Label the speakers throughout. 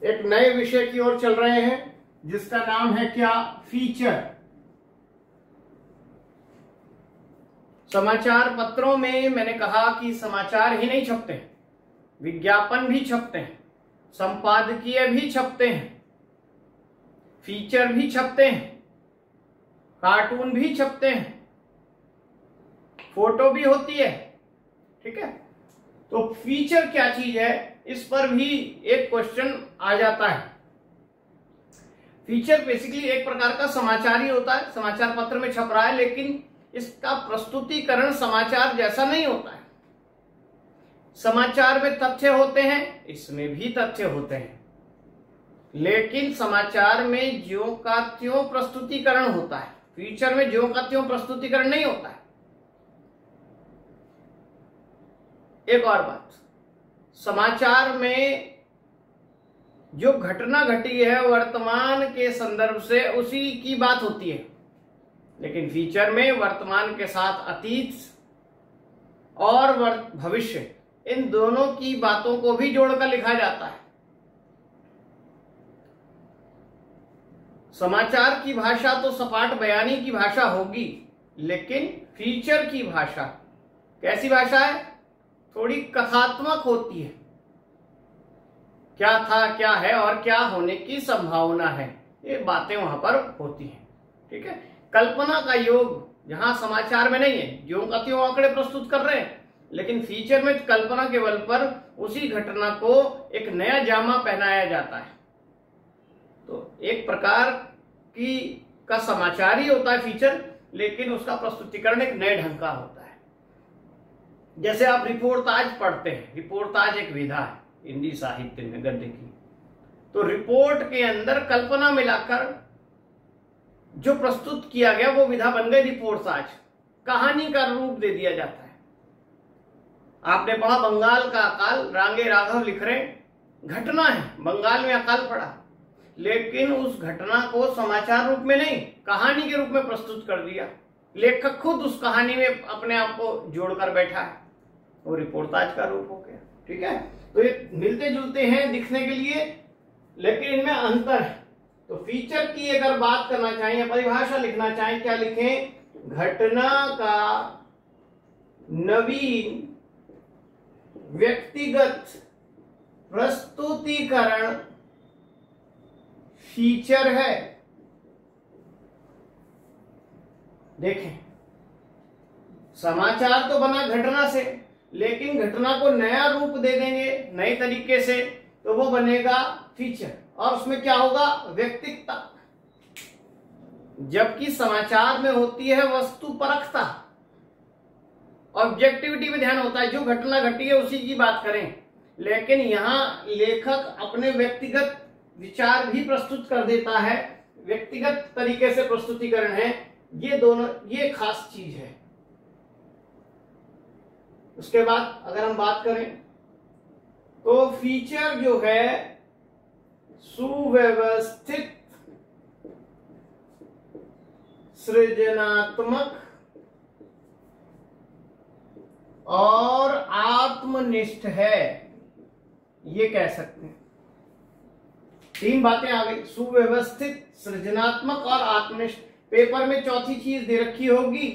Speaker 1: एक नए विषय की ओर चल रहे हैं जिसका नाम है क्या? फीचर। समाचार पत्रों में मैंने कहा कि समाचार ही नहीं छपते हैं, विज्ञापन भी छपते हैं, संपादकीय भी छपते हैं, फीचर भी छपते हैं, कार्टून भी छपते हैं, फोटो भी होती है। ठीक है, तो फीचर क्या चीज है, इस पर भी एक क्वेश्चन आ जाता है। फीचर बेसिकली एक प्रकार का समाचार ही होता है, समाचार पत्र में छप रहा है, लेकिन इसका प्रस्तुतिकरण समाचार जैसा नहीं होता है। समाचार में तथ्य होते हैं, इसमें भी तथ्य होते हैं, लेकिन समाचार में ज्यों का त्यों प्रस्तुतिकरण होता है, फीचर में ज्यों का त्यों प्रस्तुतिकरण नहीं होता है। एक और बात, समाचार में जो घटना घटी है वर्तमान के संदर्भ से उसी की बात होती है, लेकिन फीचर में वर्तमान के साथ अतीत और भविष्य, इन दोनों की बातों को भी जोड़कर लिखा जाता है। समाचार की भाषा तो सपाट बयानी की भाषा होगी, लेकिन फीचर की भाषा कैसी भाषा है? थोड़ी कथात्मक होती है। क्या था, क्या है और क्या होने की संभावना है, ये बातें वहां पर होती हैं। ठीक है, कल्पना का योग जहां समाचार में नहीं है, ज्यों का त्यों आंकड़े प्रस्तुत कर रहे हैं, लेकिन फीचर में कल्पना के बल पर उसी घटना को एक नया जामा पहनाया जाता है। तो एक प्रकार की का समाचार ही होता है फीचर, लेकिन उसका प्रस्तुतिकरण एक नए ढंग का होता है। जैसे आप रिपोर्टाज पढ़ते हैं, रिपोर्टाज एक विधा है हिंदी साहित्य में गद्य की, तो रिपोर्ट के अंदर कल्पना मिलाकर जो प्रस्तुत किया गया वो विधा बन गई रिपोर्टाज, कहानी का रूप दे दिया जाता है। आपने पढ़ा बंगाल का अकाल, रांगे राघव लिख रहे, घटना है, बंगाल में अकाल पड़ा, लेकिन उस घटना को समाचार रूप में नहीं, कहानी के रूप में प्रस्तुत कर दिया। लेखक खुद उस कहानी में अपने आप को जोड़कर बैठा है, वो रिपोर्टाज का रूप हो गया। ठीक है, तो ये मिलते जुलते हैं दिखने के लिए, लेकिन इनमें अंतर है। तो फीचर की अगर बात करना चाहिए, परिभाषा लिखना चाहें, क्या लिखें? घटना का नवीन व्यक्तिगत प्रस्तुतिकरण फीचर है। देखें, समाचार तो बना घटना से, लेकिन घटना को नया रूप दे देंगे नए तरीके से, तो वो बनेगा फीचर, और उसमें क्या होगा? व्यक्तिगता। जबकि समाचार में होती है वस्तुपरकता, ऑब्जेक्टिविटी में ध्यान होता है, जो घटना घटी है उसी की बात करें, लेकिन यहां लेखक अपने व्यक्तिगत विचार भी प्रस्तुत कर देता है, व्यक्तिगत तरीके से प्रस्तुतिकरण है। ये दोनों, ये खास चीज है। उसके बाद अगर हम बात करें तो फीचर जो है सुव्यवस्थित, सृजनात्मक और आत्मनिष्ठ है, ये कह सकते हैं। तीन बातें आ गई, सुव्यवस्थित, सृजनात्मक और आत्मनिष्ठ। पेपर में चौथी चीज दे रखी होगी,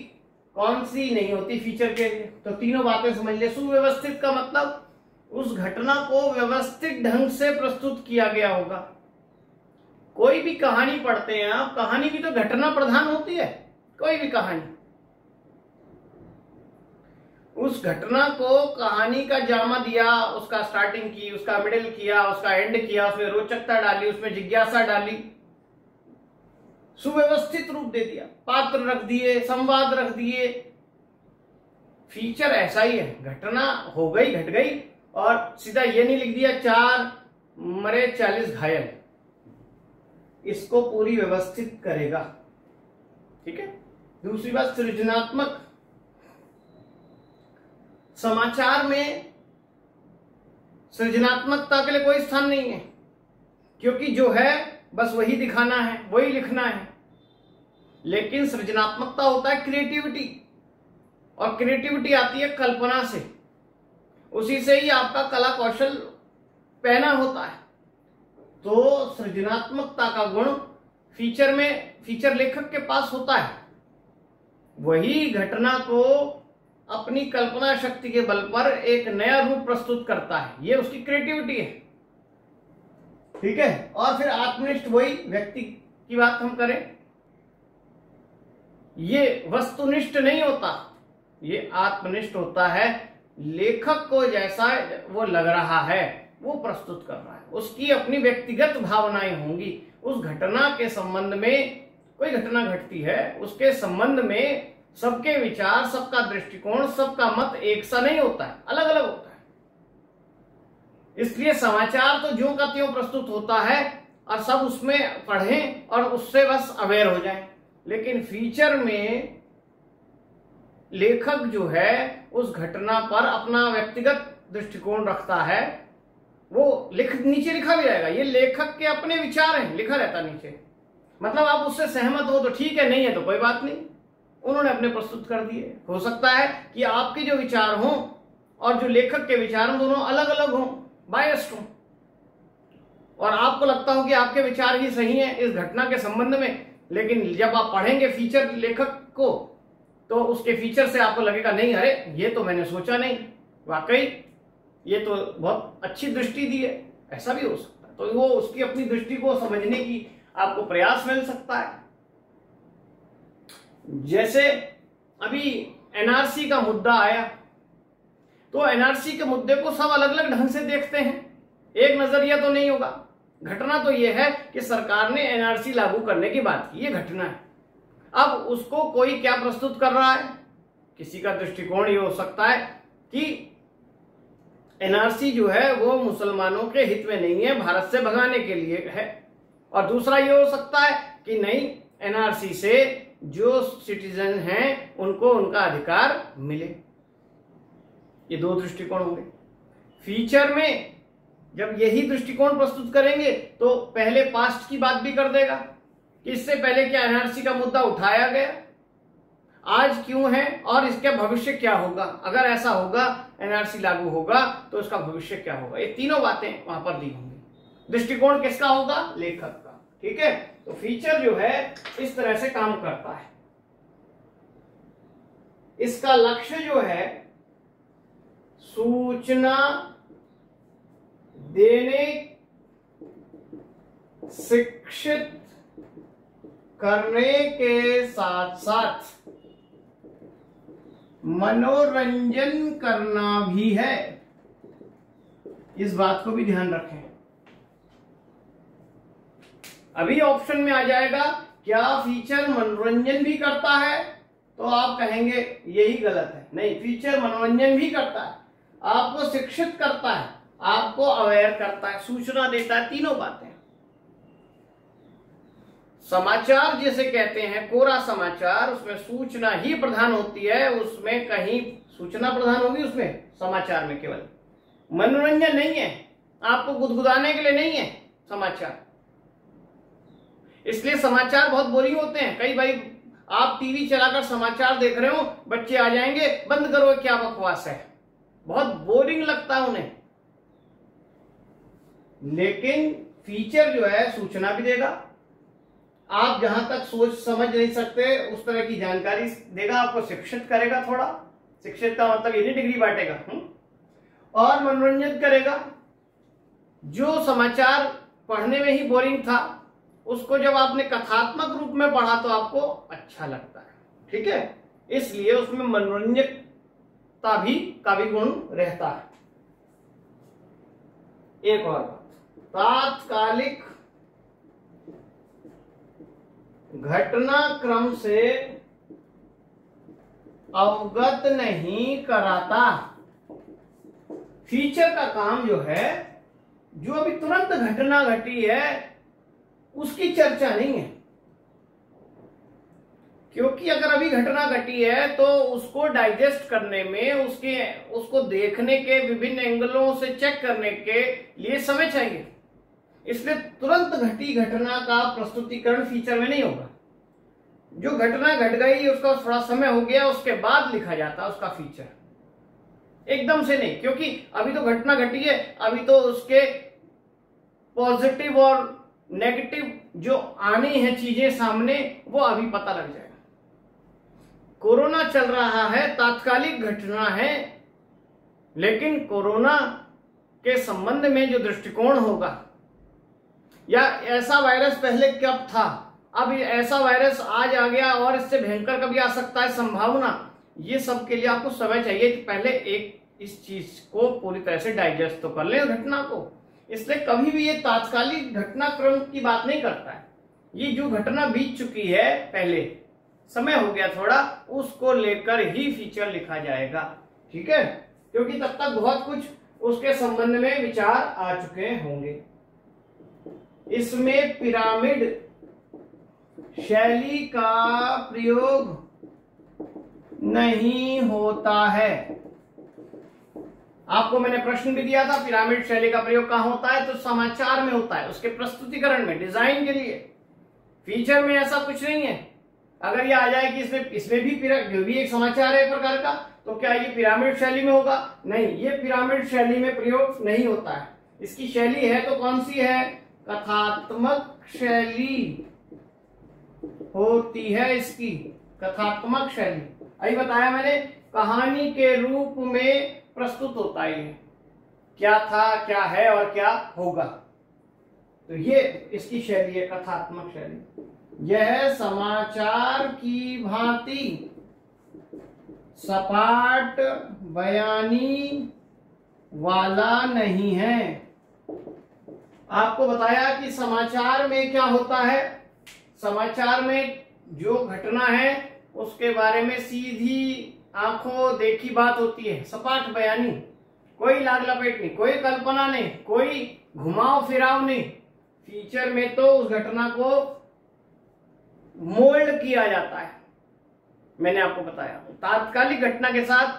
Speaker 1: कौन सी नहीं होती फीचर के लिए, तो तीनों बातें समझ ले। सुव्यवस्थित का मतलब उस घटना को व्यवस्थित ढंग से प्रस्तुत किया गया होगा। कोई भी कहानी पढ़ते हैं आप, कहानी भी तो घटना प्रधान होती है, कोई भी कहानी। उस घटना को कहानी का जामा दिया, उसका स्टार्टिंग की, उसका मिडिल किया, उसका एंड किया, उसमें रोचकता डाली, उसमें जिज्ञासा डाली, सुव्यवस्थित रूप दे दिया, पात्र रख दिए, संवाद रख दिए। फीचर ऐसा ही है, घटना हो गई, घट गई, और सीधा ये नहीं लिख दिया 4 मरे 40 घायल, इसको पूरी व्यवस्थित करेगा। ठीक है। दूसरी बात, सृजनात्मक। समाचार में सृजनात्मकता के लिए कोई स्थान नहीं है, क्योंकि जो है बस वही दिखाना है, वही लिखना है। लेकिन सृजनात्मकता होता है क्रिएटिविटी, और क्रिएटिविटी आती है कल्पना से, उसी से ही आपका कला कौशल पहना होता है। तो सृजनात्मकता का गुण फीचर लेखक के पास होता है। वही घटना को अपनी कल्पना शक्ति के बल पर एक नया रूप प्रस्तुत करता है, ये उसकी क्रिएटिविटी है। ठीक है। और फिर आत्मनिष्ठ, वही व्यक्ति की बात हम करें, ये वस्तुनिष्ठ नहीं होता, ये आत्मनिष्ठ होता है। लेखक को जैसा वो लग रहा है वो प्रस्तुत कर रहा है, उसकी अपनी व्यक्तिगत भावनाएं होंगी। उस घटना के संबंध में, कोई घटना घटती है, उसके संबंध में सबके विचार, सबका दृष्टिकोण, सबका मत एक सा नहीं होता है, अलग अलग होता है। इसलिए समाचार तो ज्यों का त्यों प्रस्तुत होता है और सब उसमें पढ़ें और उससे बस अवेयर हो जाएं। लेकिन फीचर में लेखक जो है उस घटना पर अपना व्यक्तिगत दृष्टिकोण रखता है। वो नीचे लिखा भी जाएगा, ये लेखक के अपने विचार हैं, लिखा रहता नीचे। मतलब आप उससे सहमत हो तो ठीक है, नहीं है तो कोई बात नहीं, उन्होंने अपने प्रस्तुत कर दिए। हो सकता है कि आपके जो विचार हों और जो लेखक के विचार हों दोनों अलग अलग हों, बायस्ड हों, और आपको लगता हो कि आपके विचार ही सही हैं इस घटना के संबंध में। लेकिन जब आप पढ़ेंगे फीचर लेखक को तो उसके फीचर से आपको लगेगा नहीं, अरे ये तो मैंने सोचा नहीं, वाकई ये तो बहुत अच्छी दृष्टि दी है, ऐसा भी हो सकता है। तो वो उसकी अपनी दृष्टि को समझने की आपको प्रयास मिल सकता है। जैसे अभी एनआरसी का मुद्दा आया, तो एनआरसी के मुद्दे को सब अलग अलग ढंग से देखते हैं, एक नजरिया तो नहीं होगा। घटना तो यह है कि सरकार ने एनआरसी लागू करने की बात की, ये घटना है। अब उसको कोई क्या प्रस्तुत कर रहा है, किसी का दृष्टिकोण ये हो सकता है कि एनआरसी जो है वो मुसलमानों के हित में नहीं है, भारत से भगाने के लिए है। और दूसरा ये हो सकता है कि नहीं, एनआरसी से जो सिटीजन हैं उनको उनका अधिकार मिले। ये दो दृष्टिकोण होंगे। फीचर में जब यही दृष्टिकोण प्रस्तुत करेंगे तो पहले पास्ट की बात भी कर देगा कि इससे पहले क्या एनआरसी का मुद्दा उठाया गया, आज क्यों है और इसका भविष्य क्या होगा, अगर ऐसा होगा एनआरसी लागू होगा तो इसका भविष्य क्या होगा। ये तीनों बातें वहां पर दी होंगी। दृष्टिकोण किसका होगा, लेखक का। ठीक है। तो फीचर जो है इस तरह से काम करता है। इसका लक्ष्य जो है सूचना देने, शिक्षित करने के साथ साथ मनोरंजन करना भी है। इस बात को भी ध्यान रखें। अभी ऑप्शन में आ जाएगा क्या फीचर मनोरंजन भी करता है, तो आप कहेंगे यही गलत है। नहीं, फीचर मनोरंजन भी करता है, आपको शिक्षित करता है, आपको अवेयर करता है, सूचना देता है, तीनों बातें। समाचार जिसे कहते हैं कोरा समाचार, उसमें सूचना ही प्रधान होती है, उसमें कहीं सूचना प्रधान होगी, उसमें समाचार में केवल मनोरंजन नहीं है, आपको गुदगुदाने के लिए नहीं है समाचार। इसलिए समाचार बहुत बोरिंग होते हैं। कई भाई आप टीवी चलाकर समाचार देख रहे हो, बच्चे आ जाएंगे, बंद करो क्या बकवास है, बहुत बोरिंग लगता है उन्हें। लेकिन फीचर जो है सूचना भी देगा, आप जहां तक सोच समझ नहीं सकते उस तरह की जानकारी देगा, आपको शिक्षित करेगा, थोड़ा शिक्षित का मतलब ये नहीं डिग्री बांटेगा, और मनोरंजन करेगा। जो समाचार पढ़ने में ही बोरिंग था उसको जब आपने कथात्मक रूप में पढ़ा तो आपको अच्छा लगता है। ठीक है। इसलिए उसमें मनोरंजकता का भी गुण रहता है। एक और बात, तात्कालिक घटनाक्रम से अवगत नहीं कराता। फीचर का काम जो है, जो अभी तुरंत घटना घटी है उसकी चर्चा नहीं है, क्योंकि अगर अभी घटना घटी है तो उसको डाइजेस्ट करने में, उसको देखने के विभिन्न एंगलों से चेक करने के लिए समय चाहिए। इसलिए तुरंत घटी घटना का प्रस्तुतिकरण फीचर में नहीं होगा। जो घटना घट गई उसका थोड़ा समय हो गया उसके बाद लिखा जाता उसका फीचर, एकदम से नहीं, क्योंकि अभी तो घटना घटी है, अभी तो उसके पॉजिटिव और नेगेटिव जो आनी है चीजें सामने, वो अभी पता लग जाएगा। कोरोना चल रहा है, तात्कालिक घटना है, लेकिन कोरोना के संबंध में जो दृष्टिकोण होगा, या ऐसा वायरस पहले कब था, अब ऐसा वायरस आज आ गया और इससे भयंकर कभी आ सकता है, संभावना, ये सब के लिए आपको समय चाहिए कि पहले एक इस चीज को पूरी तरह से डाइजेस्ट तो कर ले घटना को। इसलिए कभी भी ये तात्कालिक घटनाक्रम की बात नहीं करता है। ये जो घटना बीत चुकी है, पहले समय हो गया थोड़ा, उसको लेकर ही फीचर लिखा जाएगा, ठीक है, क्योंकि तब तक बहुत कुछ उसके संबंध में विचार आ चुके होंगे। इसमें पिरामिड शैली का प्रयोग नहीं होता है। आपको मैंने प्रश्न भी दिया था, पिरामिड शैली का प्रयोग कहां होता है, तो समाचार में होता है, उसके प्रस्तुतिकरण में, डिजाइन के लिए। फीचर में ऐसा कुछ नहीं है। अगर ये आ जाए कि इसमें भी जो भी एक समाचार है एक प्रकार का, तो क्या ये पिरामिड शैली में होगा? नहीं, ये पिरामिड शैली में प्रयोग नहीं होता है। इसकी शैली है तो कौन सी है? कथात्मक शैली होती है इसकी, कथात्मक शैली। अभी बताया मैंने, कहानी के रूप में प्रस्तुत होता है, क्या था, क्या है और क्या होगा, तो ये इसकी शैली है, कथात्मक शैली। यह समाचार की भांति सपाट बयानी वाला नहीं है। आपको बताया कि समाचार में क्या होता है, समाचार में जो घटना है उसके बारे में सीधी आंखों देखी बात होती है, सपाट बयानी, कोई लाग लपेट नहीं, कोई कल्पना नहीं, कोई घुमाव फिराव नहीं। फीचर में तो उस घटना को मोल्ड किया जाता है, मैंने आपको बताया। तात्कालिक घटना के साथ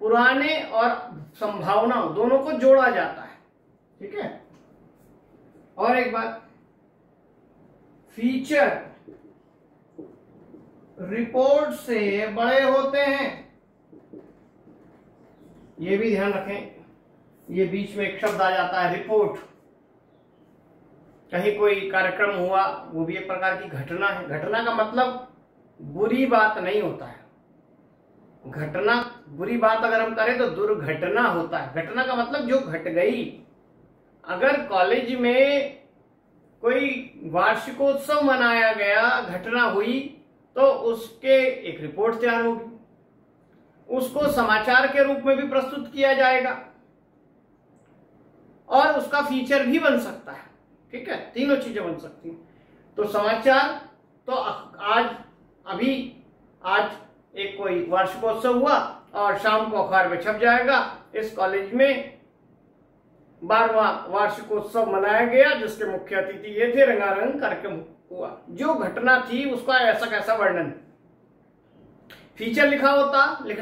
Speaker 1: पुराने और संभावनाओं दोनों को जोड़ा जाता है, ठीक है। और एक बात, फीचर रिपोर्ट से बड़े होते हैं, ये भी ध्यान रखें। ये बीच में एक शब्द आ जाता है रिपोर्ट, कहीं कोई कार्यक्रम हुआ, वो भी एक प्रकार की घटना है। घटना का मतलब बुरी बात नहीं होता है। घटना, बुरी बात अगर हम करें तो दुर्घटना होता है। घटना का मतलब जो घट गई। अगर कॉलेज में कोई वार्षिकोत्सव मनाया गया, घटना हुई, तो उसके एक रिपोर्ट तैयार होगी, उसको समाचार के रूप में भी प्रस्तुत किया जाएगा और उसका फीचर भी बन सकता है, ठीक है। तीनों चीजें बन सकती हैं। तो समाचार तो आज एक कोई वार्षिकोत्सव हुआ और शाम को अखबार में छप जाएगा, इस कॉलेज में 12वां वार्षिकोत्सव मनाया गया, जिसके मुख्य अतिथि ये थे, रंगारंग कार्यक्रम हुआ। जो घटना थी उसका ऐसा कैसा वर्णन। फीचर लिखना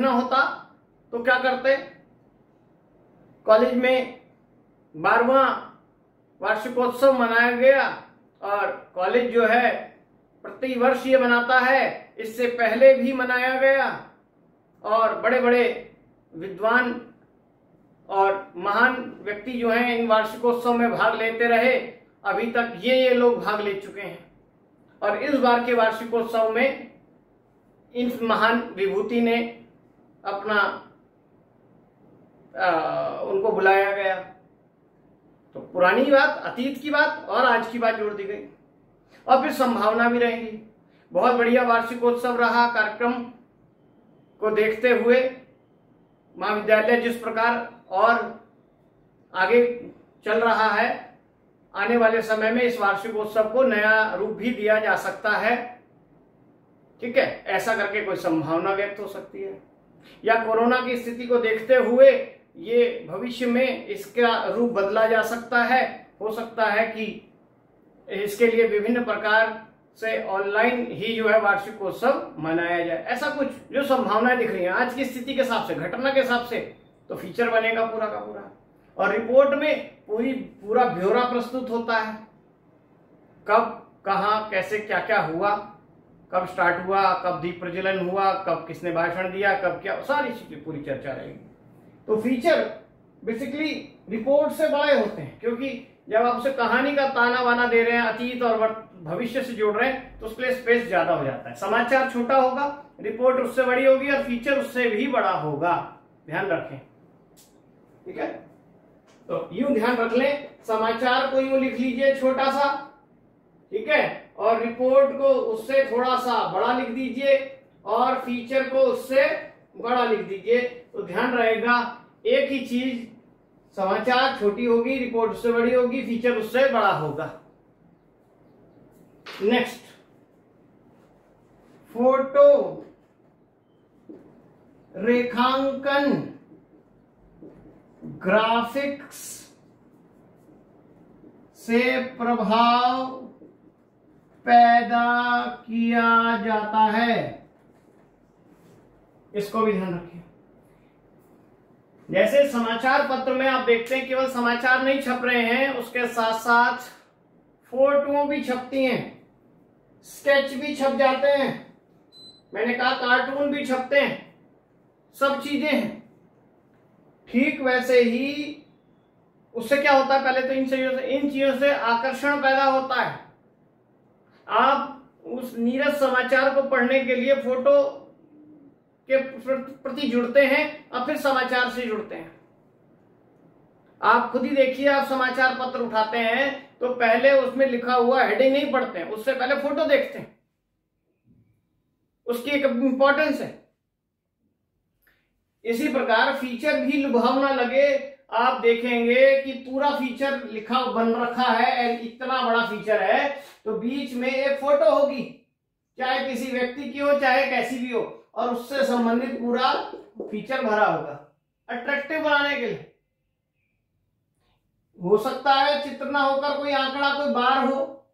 Speaker 1: होता तो क्या करते, कॉलेज में 12वां वार्षिकोत्सव मनाया गया और कॉलेज जो है प्रति वर्ष ये मनाता है, इससे पहले भी मनाया गया और बड़े बड़े विद्वान और महान व्यक्ति जो हैं इन वार्षिकोत्सव में भाग लेते रहे। अभी तक ये लोग भाग ले चुके हैं और इस बार के वार्षिकोत्सव में इन महान विभूति ने अपना उनको बुलाया गया। तो पुरानी बात, अतीत की बात और आज की बात जोड़ दी गई और फिर संभावना भी रहेगी। बहुत बढ़िया वार्षिकोत्सव रहा। कार्यक्रम को देखते हुए महाविद्यालय जिस प्रकार और आगे चल रहा है, आने वाले समय में इस वार्षिकोत्सव को नया रूप भी दिया जा सकता है, ठीक है। ऐसा करके कोई संभावना व्यक्त हो सकती है, या कोरोना की स्थिति को देखते हुए ये भविष्य में इसका रूप बदला जा सकता है। हो सकता है कि इसके लिए विभिन्न प्रकार से ऑनलाइन ही जो है वार्षिकोत्सव मनाया जाए। ऐसा कुछ जो संभावनाएं दिख रही हैं आज की स्थिति के हिसाब से, घटना के हिसाब से, तो फीचर बनेगा पूरा का पूरा। और रिपोर्ट में पूरा ब्यौरा प्रस्तुत होता है, कब, कहां, कैसे, क्या क्या हुआ, कब स्टार्ट हुआ, कब दीप प्रज्वलन हुआ, कब किसने भाषण दिया, कब क्या, सारी चीजें पूरी चर्चा रहेगी। तो फीचर बेसिकली रिपोर्ट से बड़े होते हैं, क्योंकि जब आप उसे कहानी का ताना बाना दे रहे हैं, अतीत और भविष्य से जोड़ रहे हैं, तो उसके लिए स्पेस ज्यादा हो जाता है। समाचार छोटा होगा, रिपोर्ट उससे बड़ी होगी और फीचर उससे भी बड़ा होगा, ध्यान रखें। ठीक है, तो यूं ध्यान रख लें, समाचार को यूं लिख लीजिए छोटा सा, ठीक है, और रिपोर्ट को उससे थोड़ा सा बड़ा लिख दीजिए और फीचर को उससे बड़ा लिख दीजिए। तो ध्यान रहेगा, एक ही चीज, समाचार छोटी होगी, रिपोर्ट उससे बड़ी होगी, फीचर उससे बड़ा होगा। नेक्स्ट, फोटो रेखांकन ग्राफिक्स से प्रभाव पैदा किया जाता है, इसको भी ध्यान रखिए। जैसे समाचार पत्र में आप देखते हैं केवल समाचार नहीं छप रहे हैं, उसके साथ साथ फोटो भी छपती हैं, स्केच भी छप जाते हैं, मैंने कहा कार्टून भी छपते हैं, सब चीजें हैं। ठीक वैसे ही उससे क्या होता है, पहले तो इन चीजों से आकर्षण पैदा होता है। आप उस नीरस समाचार को पढ़ने के लिए फोटो के प्रति जुड़ते हैं और फिर समाचार से जुड़ते हैं। आप खुद ही देखिए, आप समाचार पत्र उठाते हैं तो पहले उसमें लिखा हुआ हेडिंग नहीं पढ़ते हैं, उससे पहले फोटो देखते हैं, उसकी एक इंपॉर्टेंस है। इसी प्रकार फीचर भी लुभावना लगे, आप देखेंगे कि पूरा फीचर लिखा बन रखा है, इतना बड़ा फीचर है, तो बीच में एक फोटो होगी, चाहे किसी व्यक्ति की हो चाहे कैसी भी हो, और उससे संबंधित पूरा फीचर भरा होगा अट्रैक्टिव बनाने के लिए। हो सकता है चित्र ना होकर कोई आंकड़ा, कोई बार हो,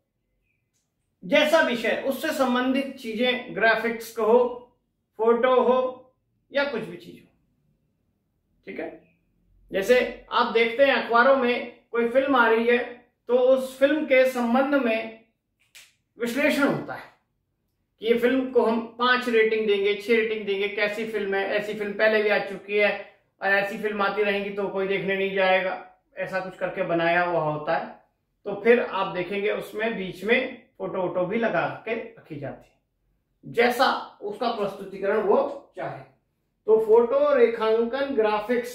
Speaker 1: जैसा विषय उससे संबंधित चीजें, ग्राफिक्स को हो, फोटो हो या कुछ भी चीज हो। ठीक है, जैसे आप देखते हैं अखबारों में कोई फिल्म आ रही है तो उस फिल्म के संबंध में विश्लेषण होता है कि ये फिल्म को हम 5 रेटिंग देंगे, 6 रेटिंग देंगे, कैसी फिल्म है, ऐसी फिल्म पहले भी आ चुकी है और ऐसी फिल्म आती रहेंगी तो कोई देखने नहीं जाएगा, ऐसा कुछ करके बनाया हुआ होता है। तो फिर आप देखेंगे उसमें बीच में फोटो वोटो भी लगा के रखी जाती है, जैसा उसका प्रस्तुतिकरण वो चाहे। तो फोटो रेखांकन ग्राफिक्स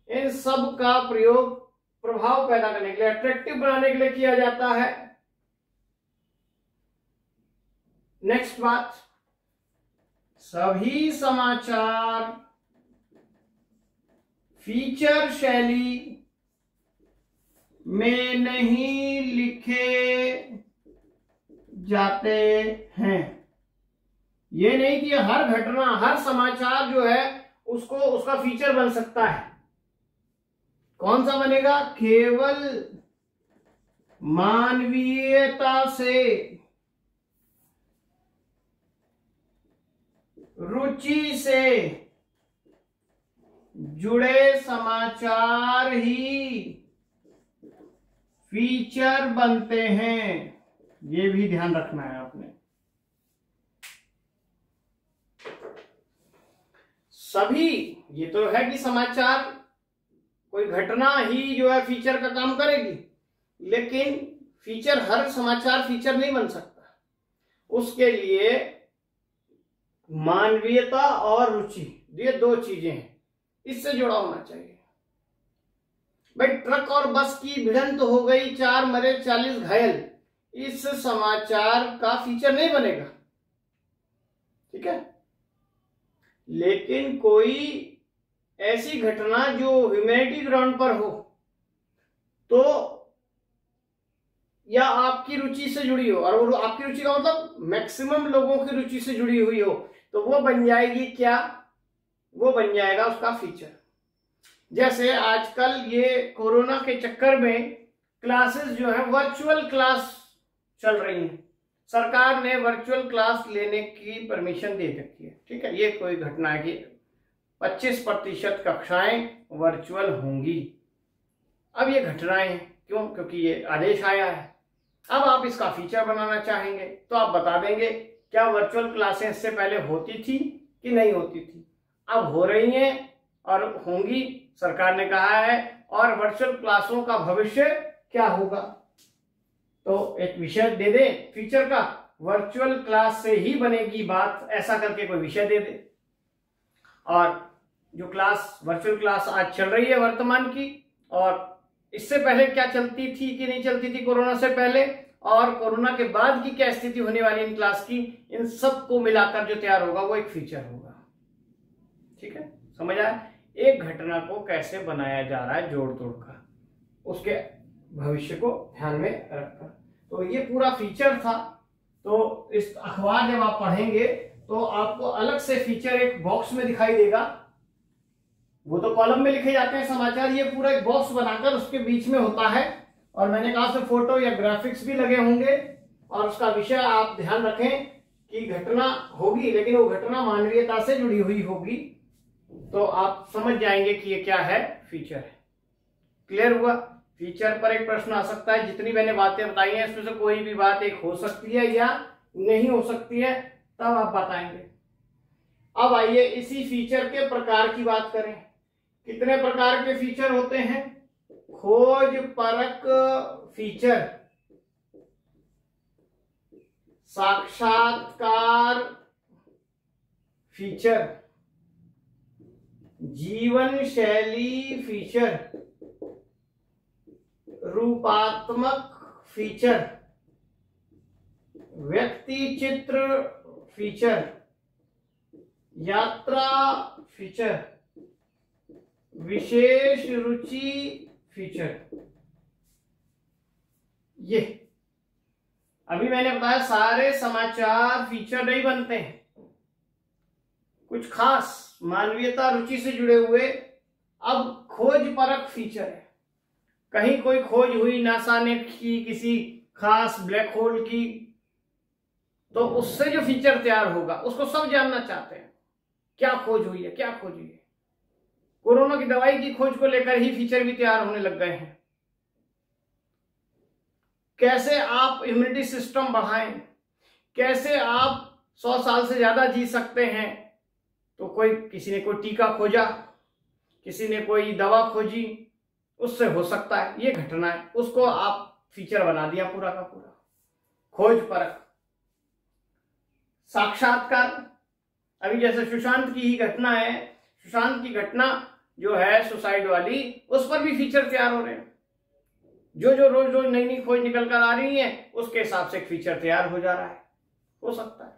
Speaker 1: इन सब का प्रयोग प्रभाव पैदा करने के लिए, अट्रैक्टिव बनाने के लिए किया जाता है। नेक्स्ट बात, सभी समाचार फीचर शैली में नहीं लिखे जाते हैं। ये नहीं कि हर घटना, हर समाचार जो है उसको उसका फीचर बन सकता है। कौन सा बनेगा? केवल मानवीयता से, रुचि से जुड़े समाचार ही फीचर बनते हैं। ये भी ध्यान रखना है आपने। सभी, ये तो है कि समाचार कोई घटना ही जो है फीचर का काम करेगी, लेकिन फीचर, हर समाचार फीचर नहीं बन सकता। उसके लिए मानवीयता और रुचि, ये 2 चीजें हैं, इससे जुड़ा होना चाहिए। भाई ट्रक और बस की भिड़ंत हो गई, 4 मरे 40 घायल, इस समाचार का फीचर नहीं बनेगा। ठीक है, लेकिन कोई ऐसी घटना जो ह्यूमैनिटी ग्राउंड पर हो, तो या आपकी रुचि से जुड़ी हो, और वो आपकी रुचि का मतलब मैक्सिमम लोगों की रुचि से जुड़ी हुई हो, तो वो बन जाएगी क्या? वो बन जाएगा उसका फीचर। जैसे आजकल ये कोरोना के चक्कर में क्लासेस जो है वर्चुअल क्लास चल रही हैं, सरकार ने वर्चुअल क्लास लेने की परमिशन दे रखी है। ठीक है, ये कोई घटना है कि 25% कक्षाएं वर्चुअल होंगी। अब ये घटनाएं हैं, क्यों? क्योंकि ये आदेश आया है। अब आप इसका फीचर बनाना चाहेंगे तो आप बता देंगे क्या वर्चुअल क्लासें इससे पहले होती थी कि नहीं होती थी? अब हो रही हैं और होंगी, सरकार ने कहा है, और वर्चुअल क्लासों का भविष्य क्या होगा? तो एक विषय दे दे फीचर का, वर्चुअल क्लास से ही बनेगी बात, ऐसा करके कोई विषय दे दे। और जो क्लास वर्चुअल क्लास आज चल रही है वर्तमान की, और इससे पहले क्या चलती थी कि नहीं चलती थी कोरोना से पहले, और कोरोना के बाद की क्या स्थिति होने वाली इन क्लास की, इन सब को मिलाकर जो तैयार होगा वो एक फीचर होगा। ठीक है, समझ आया? एक घटना को कैसे बनाया जा रहा है जोड़ तोड़ कर, उसके भविष्य को ध्यान में रखकर। तो ये पूरा फीचर था। तो इस अखबार जब आप पढ़ेंगे तो आपको अलग से फीचर एक बॉक्स में दिखाई देगा। वो तो कॉलम में लिखे जाते हैं समाचार, ये पूरा एक बॉक्स बनाकर उसके बीच में होता है। और मैंने कहा से फोटो या ग्राफिक्स भी लगे होंगे, और उसका विषय आप ध्यान रखें कि घटना होगी, लेकिन वो घटना मानवीयता से जुड़ी हुई होगी। तो आप समझ जाएंगे कि ये क्या है, फीचर है। क्लियर हुआ? फीचर पर एक प्रश्न आ सकता है। जितनी मैंने बातें बताई हैं इसमें से कोई भी बात एक हो सकती है या नहीं हो सकती है, तब आप बताएंगे। अब आइए इसी फीचर के प्रकार की बात करें। कितने प्रकार के फीचर होते हैं? खोज परक फीचर, साक्षात्कार फीचर, जीवन शैली फीचर, रूपात्मक फीचर, व्यक्ति चित्र फीचर, यात्रा फीचर, विशेष रुचि फीचर। ये अभी मैंने बताया सारे समाचार फीचर नहीं बनते हैं, कुछ खास मानवीयता रुचि से जुड़े हुए। अब खोज परक फीचर है, कहीं कोई खोज हुई नासा ने की किसी खास ब्लैक होल की, तो उससे जो फीचर तैयार होगा उसको सब जानना चाहते हैं, क्या खोज हुई है, क्या खोज हुई है। कोरोना की दवाई की खोज को लेकर ही फीचर भी तैयार होने लग गए हैं। कैसे आप इम्यूनिटी सिस्टम बढ़ाएं, कैसे आप 100 साल से ज्यादा जी सकते हैं। तो किसी ने कोई टीका खोजा, किसी ने कोई दवा खोजी, उससे हो सकता है ये घटना है, उसको आप फीचर बना दिया पूरा का पूरा। खोज परक। साक्षात्कार, अभी जैसे सुशांत की ही घटना है, सुशांत की घटना जो है सुसाइड वाली, उस पर भी फीचर तैयार हो रहे हैं। जो जो रोज रोज नई नई खोज निकल कर आ रही है उसके हिसाब से एक फीचर तैयार हो जा रहा है, हो सकता है।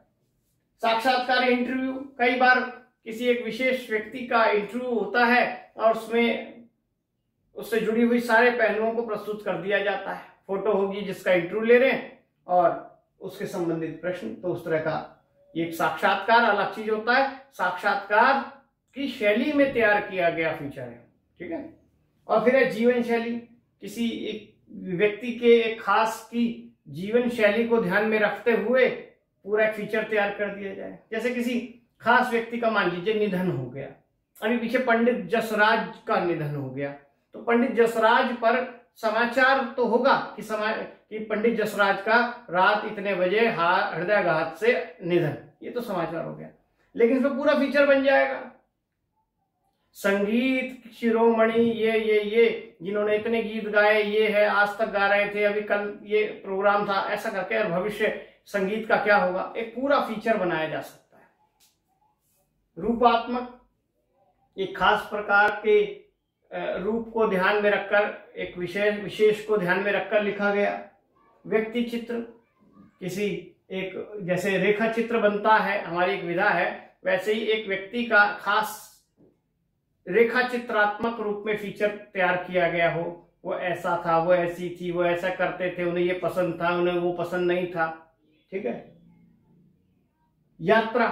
Speaker 1: साक्षात्कार इंटरव्यू, कई बार किसी एक विशेष व्यक्ति का इंटरव्यू होता है और उसमें उससे जुड़ी हुई सारे पहलुओं को प्रस्तुत कर दिया जाता है। फोटो होगी जिसका इंटरव्यू ले रहे हैं और उसके संबंधित प्रश्न, तो उस तरह का ये एक साक्षात्कार अलग चीज होता है। साक्षात्कार की शैली में तैयार किया गया फीचर है, ठीक है। और फिर है जीवन शैली, किसी एक व्यक्ति के एक खास की जीवन शैली को ध्यान में रखते हुए पूरा एक फीचर तैयार कर दिया जाए। जैसे किसी खास व्यक्ति का मान लीजिए निधन हो गया, अभी पीछे पंडित जसराज का निधन हो गया, तो पंडित जसराज पर समाचार तो होगा कि पंडित जसराज का रात इतने बजे हृदयाघात से निधन, ये तो समाचार हो गया। लेकिन इसमें पूरा फीचर बन जाएगा, संगीत शिरोमणि ये जिन्होंने इतने गीत गाए, ये है, आज तक गा रहे थे, अभी कल ये प्रोग्राम था, ऐसा करके, और भविष्य संगीत का क्या होगा, एक पूरा फीचर बनाया जा सकता है। रूपात्मक, एक खास प्रकार के रूप को ध्यान में रखकर, एक विशेष को ध्यान में रखकर लिखा गया। व्यक्ति चित्र, किसी एक जैसे रेखा चित्र बनता है, हमारी एक विधा है, वैसे ही एक व्यक्ति का खास रेखा चित्रात्मक रूप में फीचर तैयार किया गया हो, वो ऐसा था, वो ऐसी थी, वो ऐसा करते थे, उन्हें ये पसंद था, उन्हें वो पसंद नहीं था, ठीक है। यात्रा,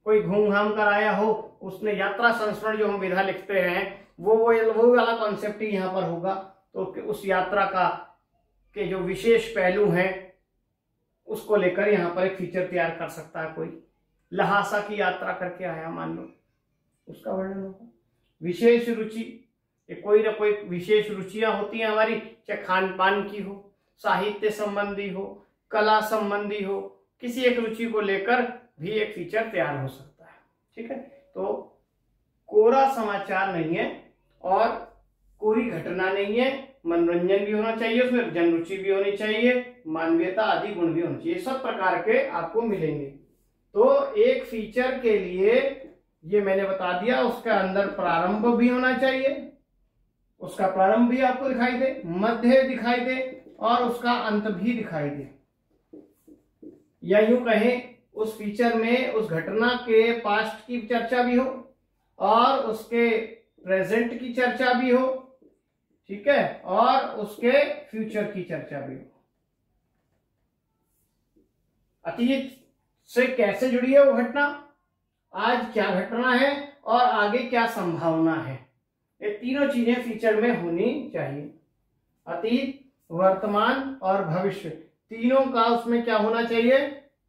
Speaker 1: कोई घूम घाम कर आया हो, उसने यात्रा संस्मरण जो हम विधा लिखते हैं वो वाला कॉन्सेप्ट ही यहाँ पर होगा। तो उस यात्रा के जो विशेष पहलू हैं उसको लेकर यहाँ पर एक फीचर तैयार कर सकता है कोई। लहासा की यात्रा करके आया मान लो, उसका वर्णन होगा। विशेष रुचि, कोई ना कोई विशेष रुचियां होती हैं हमारी, चाहे खान पान की हो, साहित्य संबंधी हो, कला संबंधी हो, किसी एक रुचि को लेकर भी एक फीचर तैयार हो सकता है, ठीक है। तो कोरा समाचार नहीं है और कोई घटना नहीं है, मनोरंजन भी होना चाहिए, उसमें जनरुचि भी होनी चाहिए, मानवीयता आदि गुण भी होने चाहिए, सब प्रकार के आपको मिलेंगे। तो एक फीचर के लिए ये मैंने बता दिया, उसके अंदर प्रारंभ भी होना चाहिए, उसका प्रारंभ भी आपको दिखाई दे, मध्य दिखाई दे और उसका अंत भी दिखाई दे, या यूं कहें उस फीचर में उस घटना के पास्ट की चर्चा भी हो और उसके प्रेजेंट की चर्चा भी हो, ठीक है, और उसके फ्यूचर की चर्चा भी हो। अतीत से कैसे जुड़ी है वो घटना, आज क्या घटना है और आगे क्या संभावना है, ये तीनों चीजें फीचर में होनी चाहिए। अतीत, वर्तमान और भविष्य, तीनों का उसमें क्या होना चाहिए,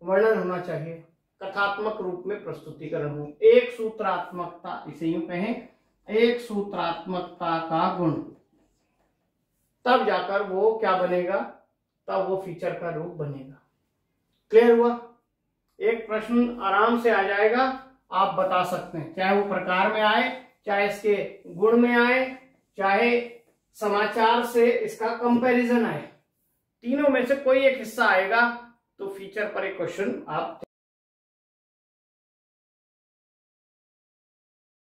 Speaker 1: वर्णन होना चाहिए, कथात्मक रूप में प्रस्तुतिकरण हो, एक सूत्रात्मकता, इसे यूं कहें एक सूत्रात्मकता का गुण, तब जाकर वो क्या बनेगा, तब वो फीचर का रूप बनेगा। क्लियर हुआ? एक प्रश्न आराम से आ जाएगा, आप बता सकते हैं, चाहे वो प्रकार में आए, चाहे इसके गुण में आए, चाहे समाचार से इसका कंपैरिजन आए, तीनों में से कोई एक हिस्सा आएगा तो फीचर पर एक क्वेश्चन आप